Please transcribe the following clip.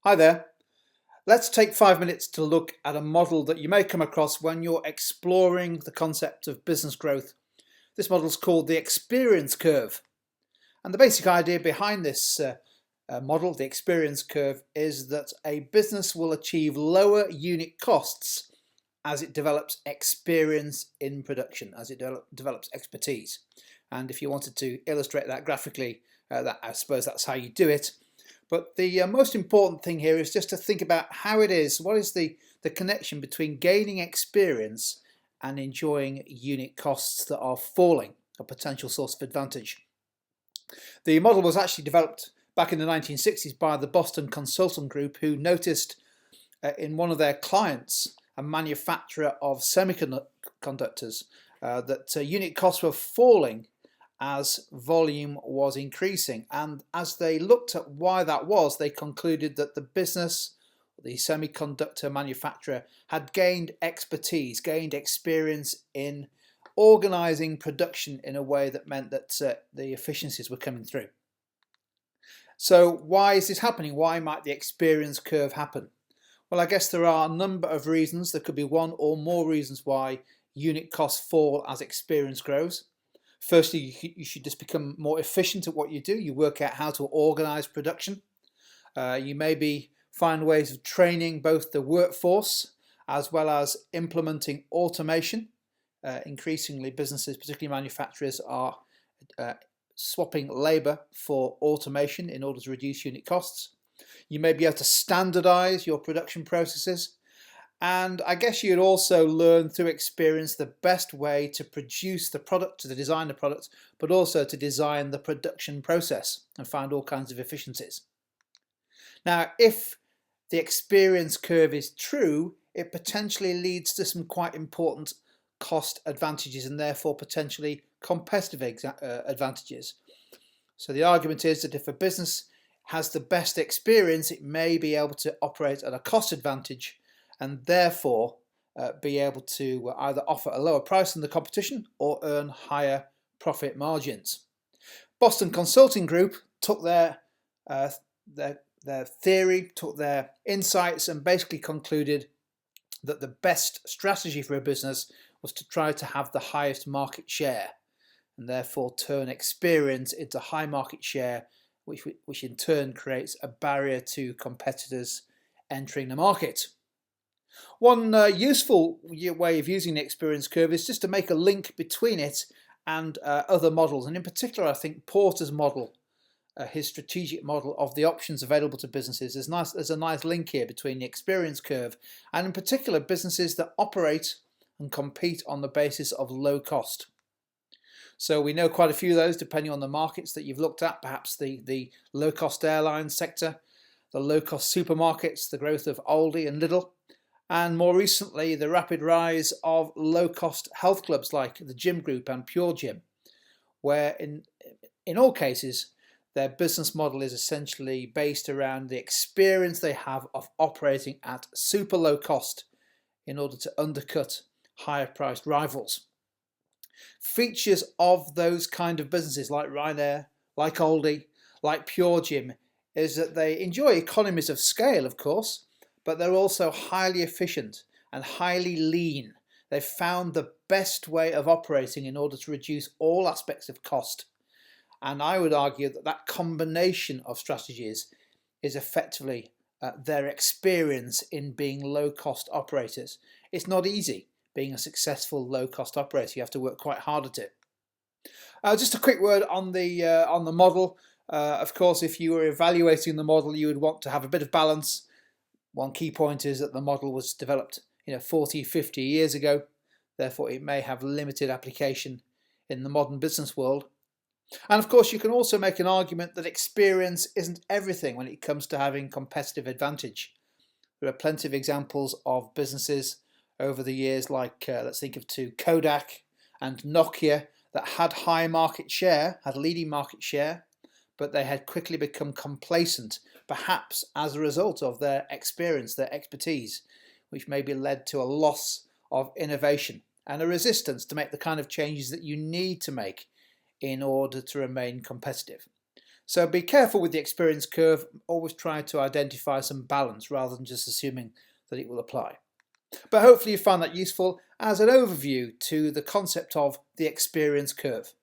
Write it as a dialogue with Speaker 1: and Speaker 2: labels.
Speaker 1: Hi there. Let's take 5 minutes to look at a model that you may come across when you're exploring the concept of business growth. This model is called the experience curve. And the basic idea behind this model, the experience curve, is that a business will achieve lower unit costs as it develops experience in production, as it develops expertise. And if you wanted to illustrate that graphically, I suppose that's how you do it. But the most important thing here is just to think about how it is, what is the connection between gaining experience and enjoying unit costs that are falling, a potential source of advantage. The model was actually developed back in the 1960s by the Boston Consulting Group, who noticed in one of their clients, a manufacturer of semiconductors, that unit costs were falling as volume was increasing. And as they looked at why that was, they concluded that the business, the semiconductor manufacturer, had gained expertise, gained experience in organizing production in a way that meant that the efficiencies were coming through. So why is this happening? Why might the experience curve happen? Well, I guess there are a number of reasons. There could be one or more reasons why unit costs fall as experience grows. Firstly, you should just become more efficient at what you do. You work out how to organize production. You maybe find ways of training both the workforce as well as implementing automation. Increasingly, businesses, particularly manufacturers, are swapping labor for automation in order to reduce unit costs. You may be able to standardize your production processes. And I guess you'd also learn through experience the best way to produce the product, to design the product, but also to design the production process and find all kinds of efficiencies. Now, if the experience curve is true, it potentially leads to some quite important cost advantages and therefore potentially competitive advantages. So the argument is that if a business has the best experience, it may be able to operate at a cost advantage and therefore be able to either offer a lower price than the competition or earn higher profit margins. Boston Consulting Group took their theory, took their insights, and basically concluded that the best strategy for a business was to try to have the highest market share and therefore turn experience into high market share, which in turn creates a barrier to competitors entering the market. One useful way of using the experience curve is just to make a link between it and other models, and in particular I think Porter's model, his strategic model of the options available to businesses. There's a nice link here between the experience curve and in particular businesses that operate and compete on the basis of low cost. So we know quite a few of those depending on the markets that you've looked at, perhaps the low-cost airline sector, the low-cost supermarkets, the growth of Aldi and Lidl, and more recently the rapid rise of low-cost health clubs like the Gym Group and Pure Gym, where in all cases their business model is essentially based around the experience they have of operating at super low cost in order to undercut higher priced rivals. Features of those kind of businesses like Ryanair, like Aldi, like Pure Gym is that they enjoy economies of scale, of course, but they're also highly efficient and highly lean. They've found the best way of operating in order to reduce all aspects of cost. And I would argue that that combination of strategies is effectively their experience in being low-cost operators. It's not easy being a successful low-cost operator. You have to work quite hard at it. Just a quick word on the model. Of course, if you were evaluating the model, you would want to have a bit of balance. One key point is that the model was developed 40, 50 years ago. Therefore, it may have limited application in the modern business world. And of course, you can also make an argument that experience isn't everything when it comes to having competitive advantage. There are plenty of examples of businesses over the years, like let's think of Kodak and Nokia, that had high market share, had leading market share, but they had quickly become complacent, perhaps as a result of their experience, their expertise, which maybe led to a loss of innovation and a resistance to make the kind of changes that you need to make in order to remain competitive. So be careful with the experience curve. Always try to identify some balance rather than just assuming that it will apply. But hopefully you found that useful as an overview to the concept of the experience curve.